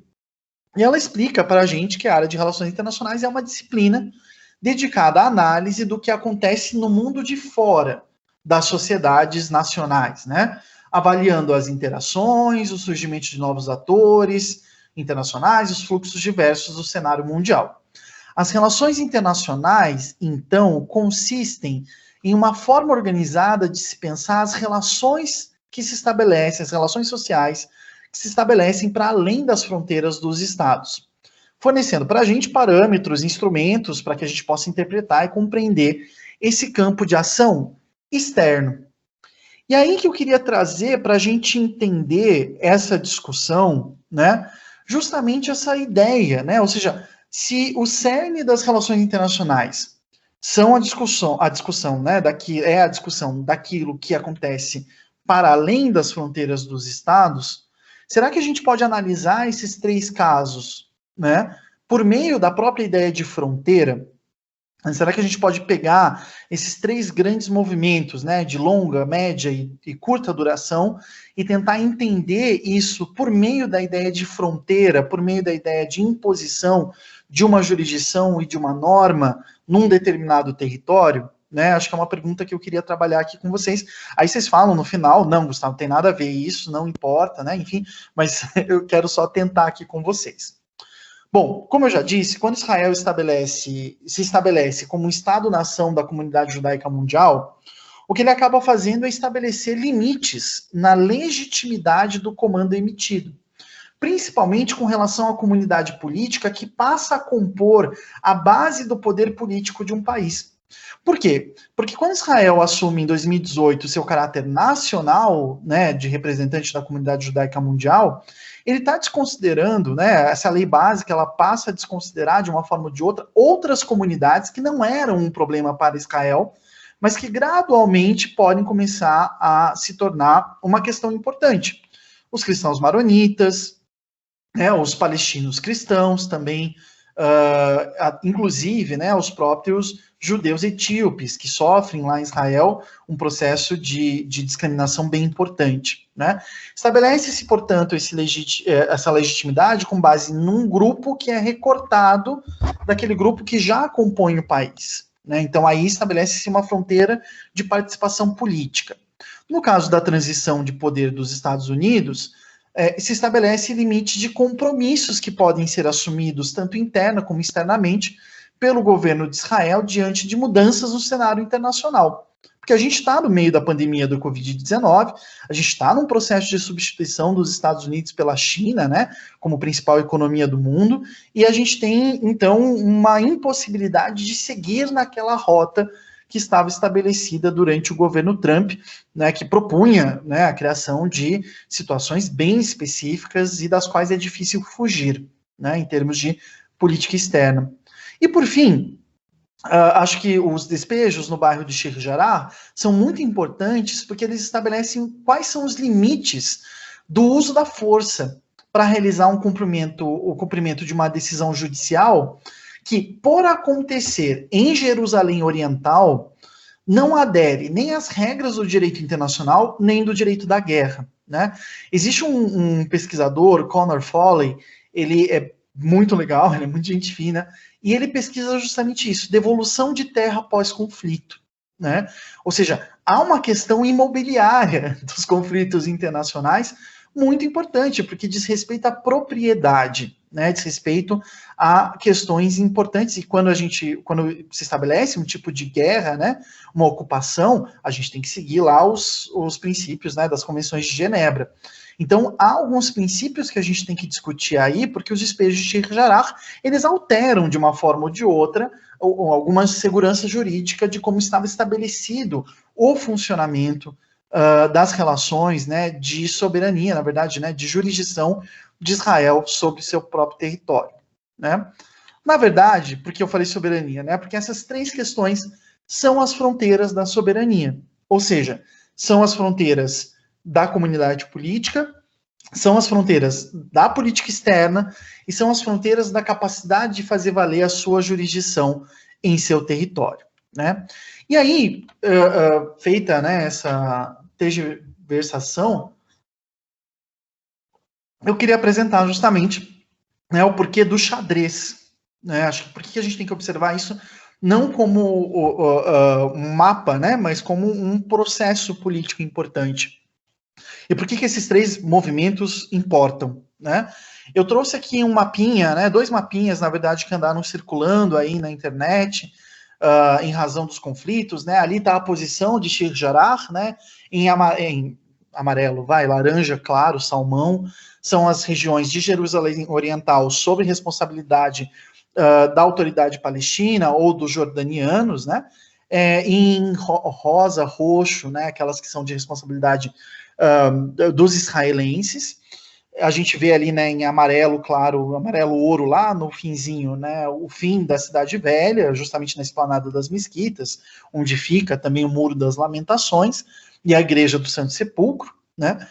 e ela explica para a gente que a área de relações internacionais é uma disciplina dedicada à análise do que acontece no mundo de fora das sociedades nacionais, né, avaliando as interações, o surgimento de novos atores internacionais, os fluxos diversos do cenário mundial. As relações internacionais, então, consistem em uma forma organizada de se pensar as relações que se estabelecem, as relações sociais que se estabelecem para além das fronteiras dos estados, fornecendo para a gente parâmetros, instrumentos para que a gente possa interpretar e compreender esse campo de ação externo. E aí que eu queria trazer para a gente entender essa discussão, né, justamente essa ideia, né, ou seja, se o cerne das relações internacionais são a discussão, né, a discussão daquilo que acontece para além das fronteiras dos estados, será que a gente pode analisar esses três casos, né, por meio da própria ideia de fronteira? Será que a gente pode pegar esses três grandes movimentos, né, de longa, média e curta duração, e tentar entender isso por meio da ideia de fronteira, por meio da ideia de imposição de uma jurisdição e de uma norma num determinado território? Né? Acho que é uma pergunta que eu queria trabalhar aqui com vocês. Aí vocês falam no final, não, Gustavo, não tem nada a ver isso, não importa, né? Enfim, mas eu quero só tentar aqui com vocês. Bom, como eu já disse, quando Israel se estabelece como um Estado-nação da comunidade judaica mundial, o que ele acaba fazendo é estabelecer limites na legitimidade do comando emitido, principalmente com relação à comunidade política que passa a compor a base do poder político de um país. Por quê? Porque quando Israel assume em 2018 seu caráter nacional, né, de representante da comunidade judaica mundial, ele está desconsiderando, né, essa lei básica, ela passa a desconsiderar de uma forma ou de outra outras comunidades que não eram um problema para Israel, mas que gradualmente podem começar a se tornar uma questão importante. Os cristãos maronitas, né, os palestinos cristãos também, inclusive, né, os próprios judeus etíopes, que sofrem lá em Israel um processo de discriminação bem importante. Né? Estabelece-se, portanto, essa legitimidade com base num grupo que é recortado daquele grupo que já compõe o país. Né? Então, aí estabelece-se uma fronteira de participação política. No caso da transição de poder dos Estados Unidos, se estabelece limite de compromissos que podem ser assumidos, tanto interna como externamente, pelo governo de Israel diante de mudanças no cenário internacional. Porque a gente está no meio da pandemia do Covid-19, a gente está num processo de substituição dos Estados Unidos pela China, né, como principal economia do mundo, e a gente tem, então, uma impossibilidade de seguir naquela rota que estava estabelecida durante o governo Trump, né, que propunha, né, a criação de situações bem específicas e das quais é difícil fugir, né, em termos de política externa. E, por fim, acho que os despejos no bairro de Sheikh Jarrah são muito importantes porque eles estabelecem quais são os limites do uso da força para realizar o cumprimento de uma decisão judicial que, por acontecer em Jerusalém Oriental, não adere nem às regras do direito internacional, nem do direito da guerra. né? Existe um pesquisador, Conor Foley, ele é muito legal, ele é muito gente fina, e ele pesquisa justamente isso, devolução de terra pós-conflito, né? Ou seja, há uma questão imobiliária dos conflitos internacionais muito importante, porque diz respeito à propriedade, né? Diz respeito a questões importantes, e quando se estabelece um tipo de guerra, né? Uma ocupação, a gente tem que seguir lá os princípios, né, das convenções de Genebra. Então, há alguns princípios que a gente tem que discutir aí, porque os despejos de Sheikh Jarrah, eles alteram de uma forma ou de outra ou alguma segurança jurídica de como estava estabelecido o funcionamento das relações, né, de soberania, na verdade, né, de jurisdição de Israel sobre seu próprio território, né? Na verdade, porque eu falei soberania, né? Porque essas três questões são as fronteiras da soberania, ou seja, são as fronteiras da comunidade política, são as fronteiras da política externa e são as fronteiras da capacidade de fazer valer a sua jurisdição em seu território, né? E aí, feita, né, essa tergiversação, eu queria apresentar justamente, né, o porquê do xadrez, né? Acho que por que a gente tem que observar isso não como um mapa, né, mas como um processo político importante. E por que esses três movimentos importam, né? Eu trouxe aqui um mapinha, né, dois mapinhas, na verdade, que andaram circulando aí na internet, em razão dos conflitos, né? Ali está a posição de Sheikh Jarrah, né? Em amarelo, laranja, claro, salmão, são as regiões de Jerusalém Oriental sob responsabilidade da autoridade palestina ou dos jordanianos, né? Em rosa, roxo, né? Aquelas que são de responsabilidade dos israelenses. A gente vê ali, né, em amarelo, claro, amarelo ouro lá no finzinho, né, o fim da Cidade Velha, justamente na esplanada das mesquitas, onde fica também o Muro das Lamentações e a Igreja do Santo Sepulcro, né,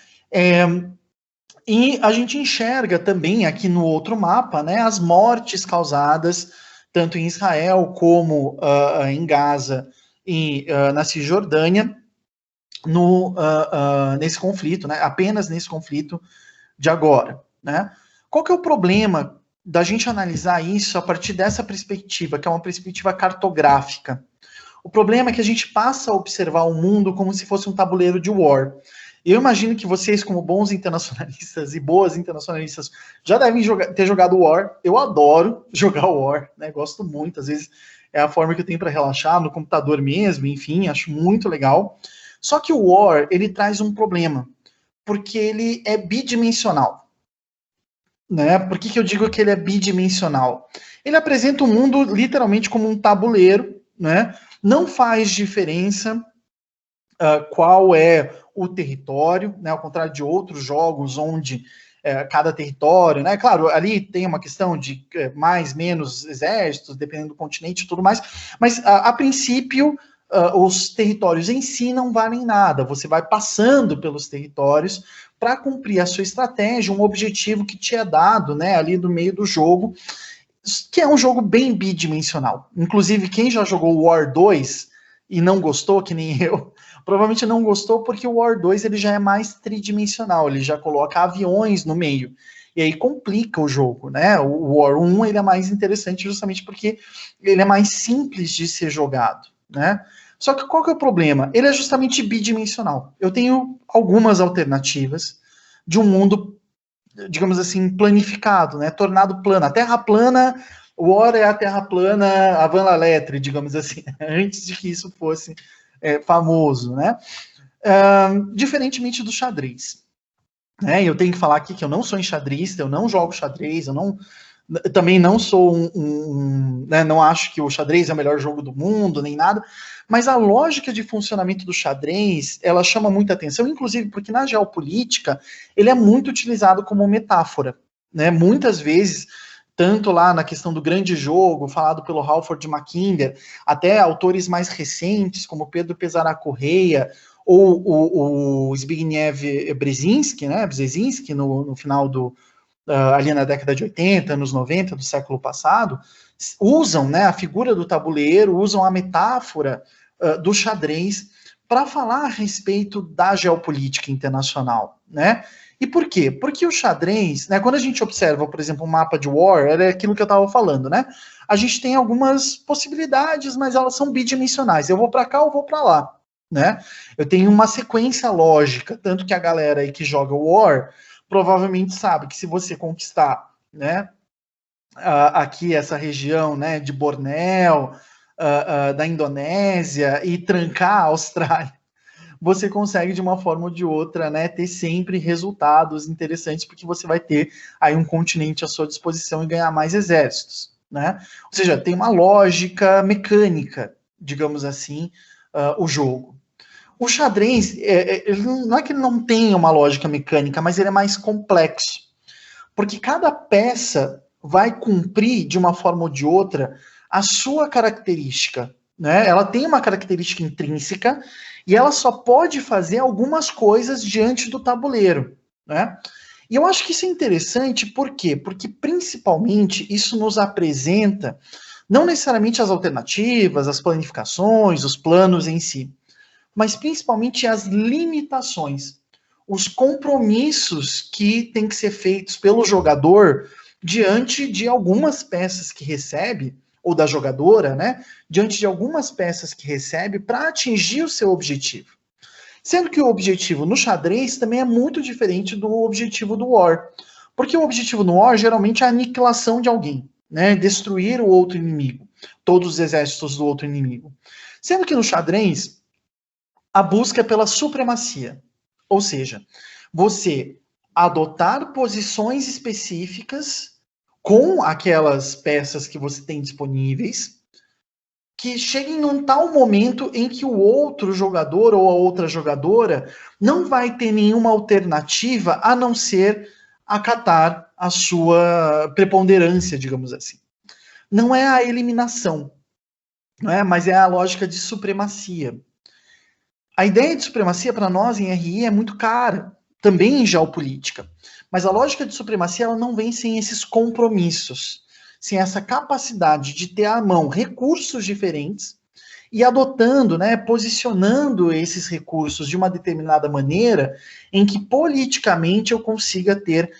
e a gente enxerga também aqui no outro mapa, né, as mortes causadas tanto em Israel como em Gaza e na Cisjordânia nesse conflito, né, apenas nesse conflito de agora, né? Qual que é o problema da gente analisar isso a partir dessa perspectiva, que é uma perspectiva cartográfica? O problema é que a gente passa a observar o mundo como se fosse um tabuleiro de war. Eu imagino que vocês, como bons internacionalistas e boas internacionalistas, já devem ter jogado War. Eu adoro jogar War, né? Gosto muito, às vezes é a forma que eu tenho para relaxar no computador mesmo, enfim, acho muito legal. Só que o War, ele traz um problema, porque ele é bidimensional. Né? Por que eu digo que ele é bidimensional? Ele apresenta o mundo literalmente como um tabuleiro, né? Não faz diferença qual é o território, né? Ao contrário de outros jogos onde cada território, né? Claro, ali tem uma questão de mais, menos exércitos, dependendo do continente e tudo mais, mas a princípio os territórios em si não valem nada. Você vai passando pelos territórios para cumprir a sua estratégia, um objetivo que te é dado, né, ali do meio do jogo, que é um jogo bem bidimensional. Inclusive, quem já jogou War 2 e não gostou, que nem eu, provavelmente não gostou porque o War 2 ele já é mais tridimensional, ele já coloca aviões no meio. E aí complica o jogo, né? O War 1 ele é mais interessante justamente porque ele é mais simples de ser jogado, né? Só que qual que é o problema? Ele é justamente bidimensional. Eu tenho algumas alternativas de um mundo, digamos assim, planificado, né? Tornado plano. A Terra plana, o War é a Terra plana, a Van la Lettre, digamos assim, antes de que isso fosse famoso, né? Diferentemente do xadrez. Né? Eu tenho que falar aqui que eu não sou enxadrista, eu não jogo xadrez, também não sou né, não acho que o xadrez é o melhor jogo do mundo, nem nada, mas a lógica de funcionamento do xadrez, ela chama muita atenção, inclusive porque na geopolítica ele é muito utilizado como metáfora, né? Muitas vezes, tanto lá na questão do grande jogo, falado pelo Halford Mackinder, até autores mais recentes, como Pedro Pesará Correia, ou o Zbigniew Brzezinski, né, no final ali na década de 80, anos 90 do século passado, usam, né, a figura do tabuleiro, usam a metáfora do xadrez para falar a respeito da geopolítica internacional, né? E por quê? Porque o xadrez, né, quando a gente observa, por exemplo, um mapa de War, é aquilo que eu estava falando, né? A gente tem algumas possibilidades, mas elas são bidimensionais. Eu vou para cá, eu vou para lá, né? Eu tenho uma sequência lógica, tanto que a galera aí que joga War provavelmente sabe que se você conquistar, né, aqui essa região, né, de Bornéu, da Indonésia e trancar a Austrália, você consegue de uma forma ou de outra, né, ter sempre resultados interessantes, porque você vai ter aí um continente à sua disposição e ganhar mais exércitos, né? Ou seja, tem uma lógica mecânica, digamos assim, o jogo. O xadrez, não é que ele não tenha uma lógica mecânica, mas ele é mais complexo, porque cada peça vai cumprir, de uma forma ou de outra, a sua característica, né? Ela tem uma característica intrínseca e ela só pode fazer algumas coisas diante do tabuleiro, né? E eu acho que isso é interessante, por quê? Porque, principalmente, isso nos apresenta, não necessariamente as alternativas, as planificações, os planos em si, mas principalmente as limitações, os compromissos que têm que ser feitos pelo jogador diante de algumas peças que recebe, ou da jogadora, né? Diante de algumas peças que recebe para atingir o seu objetivo. Sendo que o objetivo no xadrez também é muito diferente do objetivo do War. Porque o objetivo no War geralmente é a aniquilação de alguém, né? Destruir o outro inimigo, todos os exércitos do outro inimigo. Sendo que no xadrez, a busca é pela supremacia. Ou seja, você adotar posições específicas com aquelas peças que você tem disponíveis, que cheguem num tal momento em que o outro jogador ou a outra jogadora não vai ter nenhuma alternativa a não ser acatar a sua preponderância, digamos assim. Não é a eliminação, não é? Mas é a lógica de supremacia. A ideia de supremacia para nós em RI é muito cara, também em geopolítica. Mas a lógica de supremacia ela não vem sem esses compromissos, sem essa capacidade de ter à mão recursos diferentes e adotando, né, posicionando esses recursos de uma determinada maneira em que politicamente eu consiga ter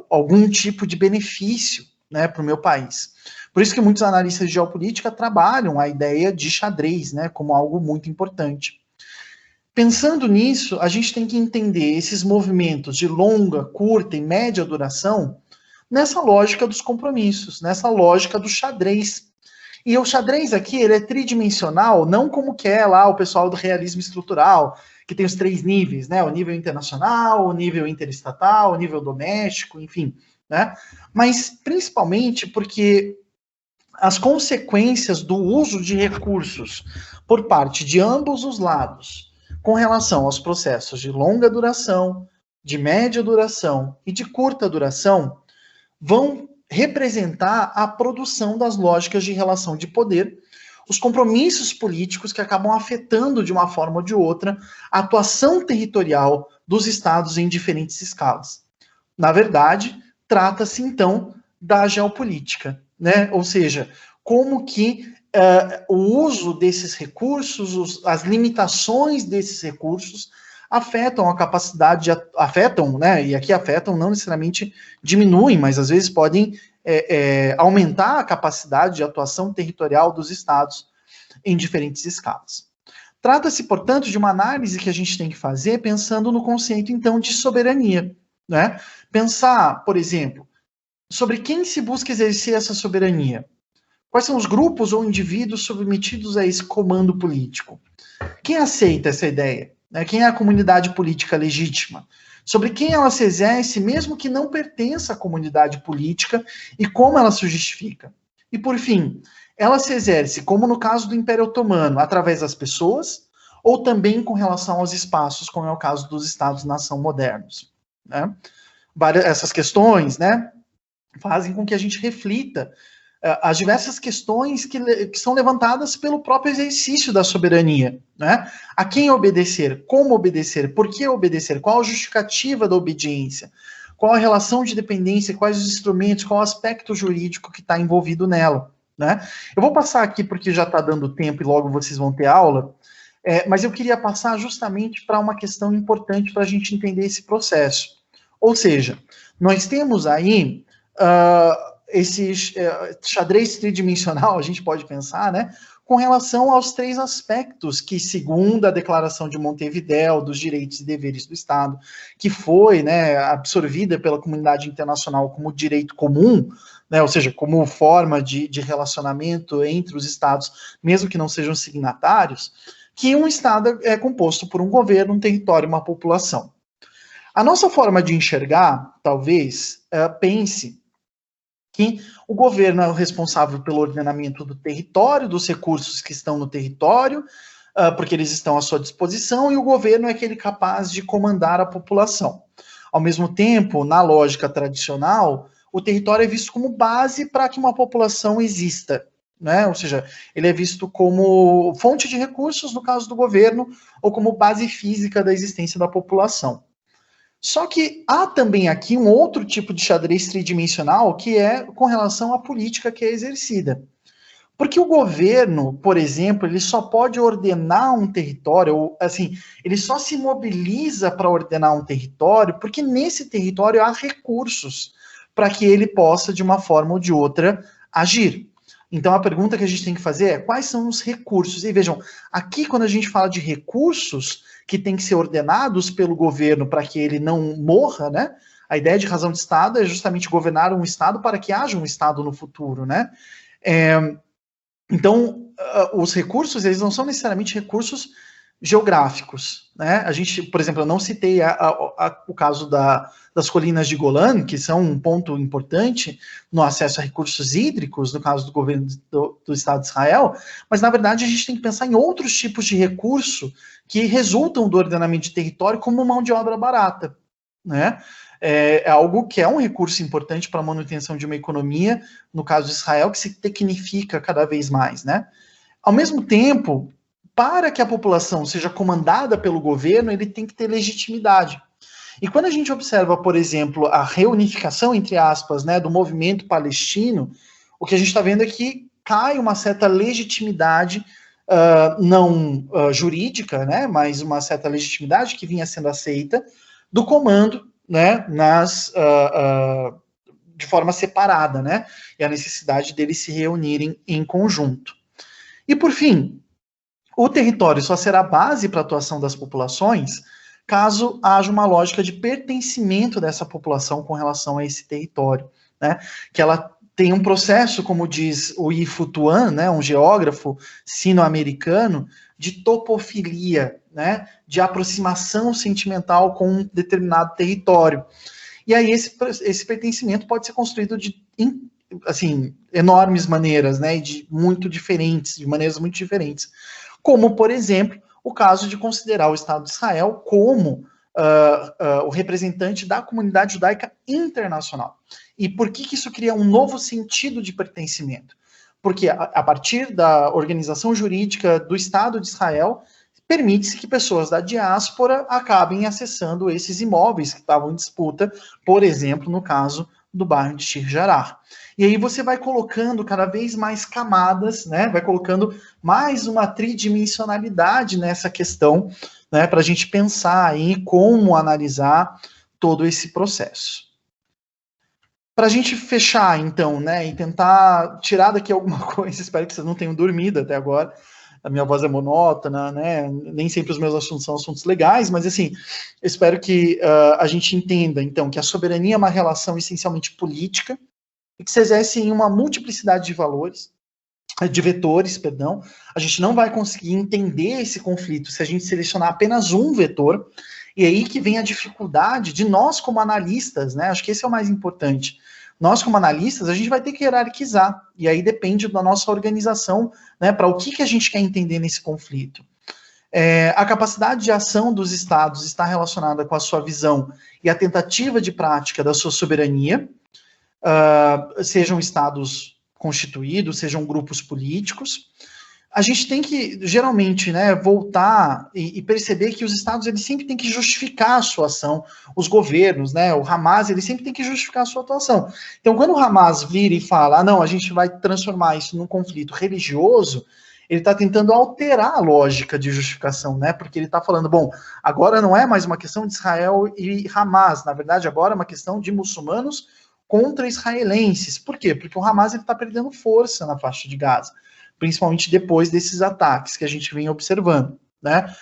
algum tipo de benefício, né, para o meu país. Por isso que muitos analistas de geopolítica trabalham a ideia de xadrez, né, como algo muito importante. Pensando nisso, a gente tem que entender esses movimentos de longa, curta e média duração nessa lógica dos compromissos, nessa lógica do xadrez. E o xadrez aqui, ele é tridimensional, não como que é lá o pessoal do realismo estrutural, que tem os 3 níveis, né? O nível internacional, o nível interestatal, o nível doméstico, enfim, né? Mas principalmente porque as consequências do uso de recursos por parte de ambos os lados com relação aos processos de longa duração, de média duração e de curta duração vão representar a produção das lógicas de relação de poder, os compromissos políticos que acabam afetando de uma forma ou de outra a atuação territorial dos estados em diferentes escalas. Na verdade, trata-se então da geopolítica, né? Ou seja, como que o uso desses recursos, as limitações desses recursos afetam a capacidade, afetam, né? E aqui afetam não necessariamente diminuem, mas às vezes podem aumentar a capacidade de atuação territorial dos estados em diferentes escalas. Trata-se, portanto, de uma análise que a gente tem que fazer pensando no conceito, então, de soberania, né? Pensar, por exemplo, sobre quem se busca exercer essa soberania. Quais são os grupos ou indivíduos submetidos a esse comando político? Quem aceita essa ideia? Quem é a comunidade política legítima? Sobre quem ela se exerce, mesmo que não pertença à comunidade política, e como ela se justifica? E, por fim, ela se exerce, como no caso do Império Otomano, através das pessoas, ou também com relação aos espaços, como é o caso dos Estados-nação modernos, né? Essas questões, né, fazem com que a gente reflita as diversas questões que são levantadas pelo próprio exercício da soberania, né? A quem obedecer, como obedecer, por que obedecer, qual a justificativa da obediência, qual a relação de dependência, quais os instrumentos, qual o aspecto jurídico que está envolvido nela, né? Eu vou passar aqui porque já está dando tempo e logo vocês vão ter aula, Mas eu queria passar justamente para uma questão importante para a gente entender esse processo. Ou seja, nós temos aí esse xadrez tridimensional, a gente pode pensar, né, com relação aos 3 aspectos que, segundo a Declaração de Montevidéu dos Direitos e Deveres do Estado, que foi, né, absorvida pela comunidade internacional como direito comum, né, ou seja, como forma de relacionamento entre os Estados, mesmo que não sejam signatários, que um Estado é composto por um governo, um território e uma população. A nossa forma de enxergar, talvez, pense que o governo é o responsável pelo ordenamento do território, dos recursos que estão no território, porque eles estão à sua disposição, e o governo é aquele capaz de comandar a população. Ao mesmo tempo, na lógica tradicional, o território é visto como base para que uma população exista, né? Ou seja, ele é visto como fonte de recursos, no caso do governo, ou como base física da existência da população. Só que há também aqui um outro tipo de xadrez tridimensional que é com relação à política que é exercida. Porque o governo, por exemplo, ele só pode ordenar um território, ou assim, ele só se mobiliza para ordenar um território porque nesse território há recursos para que ele possa, de uma forma ou de outra, agir. Então a pergunta que a gente tem que fazer é quais são os recursos? E vejam, aqui quando a gente fala de recursos que têm que ser ordenados pelo governo para que ele não morra, né? A ideia de razão de Estado é justamente governar um Estado para que haja um Estado no futuro, né? Então, os recursos, eles não são necessariamente recursos geográficos, né? A gente, por exemplo, eu não citei o caso das colinas de Golã, que são um ponto importante no acesso a recursos hídricos, no caso do governo do Estado de Israel, mas, na verdade, a gente tem que pensar em outros tipos de recurso que resultam do ordenamento de território, como mão de obra barata, né? É algo que é um recurso importante para a manutenção de uma economia, no caso de Israel, que se tecnifica cada vez mais, né? Ao mesmo tempo, para que a população seja comandada pelo governo, ele tem que ter legitimidade. E quando a gente observa, por exemplo, a reunificação, entre aspas, né, do movimento palestino, o que a gente está vendo é que cai uma certa legitimidade, não jurídica, né, mas uma certa legitimidade que vinha sendo aceita do comando, né, de forma separada, né, e a necessidade deles se reunirem em conjunto. E, por fim, o território só será base para a atuação das populações caso haja uma lógica de pertencimento dessa população com relação a esse território, né? Que ela tem um processo, como diz o Yi-Fu Tuan, né, um geógrafo sino-americano, de topofilia, né, de aproximação sentimental com um determinado território. E aí esse pertencimento pode ser construído de assim, enormes maneiras, né, de maneiras muito diferentes. Como, por exemplo, o caso de considerar o Estado de Israel como o representante da comunidade judaica internacional. E por que isso cria um novo sentido de pertencimento? Porque a partir da organização jurídica do Estado de Israel, permite-se que pessoas da diáspora acabem acessando esses imóveis que estavam em disputa, por exemplo, no caso do bairro de Sheikh Jarrah. E aí você vai colocando cada vez mais camadas, né? Vai colocando mais uma tridimensionalidade nessa questão, né? Para a gente pensar aí como analisar todo esse processo. Para a gente fechar, então, né? E tentar tirar daqui alguma coisa, espero que vocês não tenham dormido até agora. A minha voz é monótona, né? Nem sempre os meus assuntos são assuntos legais, mas assim, espero que a gente entenda, então, que a soberania é uma relação essencialmente política e que se exerce em uma multiplicidade de valores, de vetores, perdão. A gente não vai conseguir entender esse conflito se a gente selecionar apenas um vetor, e aí que vem a dificuldade de nós como analistas, né? Acho que esse é o mais importante. Nós, como analistas, a gente vai ter que hierarquizar, e aí depende da nossa organização, né, para o que a gente quer entender nesse conflito. A capacidade de ação dos estados está relacionada com a sua visão e a tentativa de prática da sua soberania, sejam estados constituídos, sejam grupos políticos. A gente tem que, geralmente, né, voltar e perceber que os estados eles sempre têm que justificar a sua ação, os governos, né, o Hamas, ele sempre tem que justificar a sua atuação. Então, quando o Hamas vira e fala, não, a gente vai transformar isso num conflito religioso, ele está tentando alterar a lógica de justificação, né? Porque ele está falando, bom, agora não é mais uma questão de Israel e Hamas, na verdade agora é uma questão de muçulmanos contra israelenses. Por quê? Porque o Hamas está perdendo força na faixa de Gaza, principalmente depois desses ataques que a gente vem observando, né?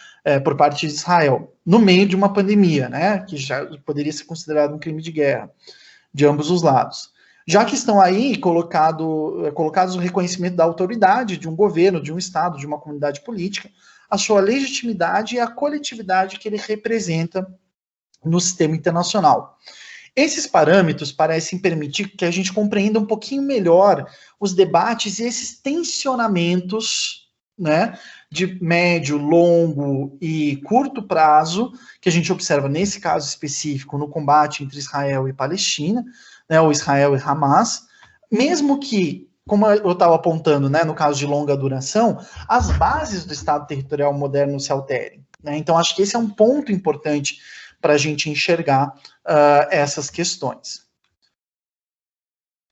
Por parte de Israel, no meio de uma pandemia, né? Que já poderia ser considerado um crime de guerra de ambos os lados. Já que estão aí colocados o reconhecimento da autoridade de um governo, de um Estado, de uma comunidade política, a sua legitimidade e a coletividade que ele representa no sistema internacional. Esses parâmetros parecem permitir que a gente compreenda um pouquinho melhor os debates e esses tensionamentos, né, de médio, longo e curto prazo, que a gente observa nesse caso específico no combate entre Israel e Palestina, né, ou Israel e Hamas, mesmo que, como eu estava apontando, né, no caso de longa duração, as bases do Estado territorial moderno se alterem, né? Então, acho que esse é um ponto importante para a gente enxergar essas questões.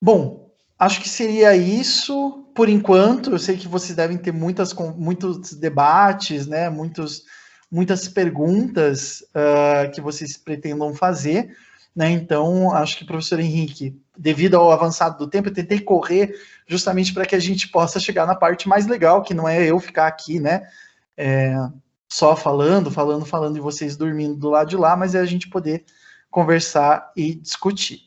Bom, acho que seria isso por enquanto. Eu sei que vocês devem ter muitos debates, né, muitas perguntas que vocês pretendam fazer, né? Então, acho que, professor Henrique, devido ao avançado do tempo, eu tentei correr justamente para que a gente possa chegar na parte mais legal, que não é eu ficar aqui, né, só falando, e vocês dormindo do lado de lá, mas é a gente poder conversar e discutir.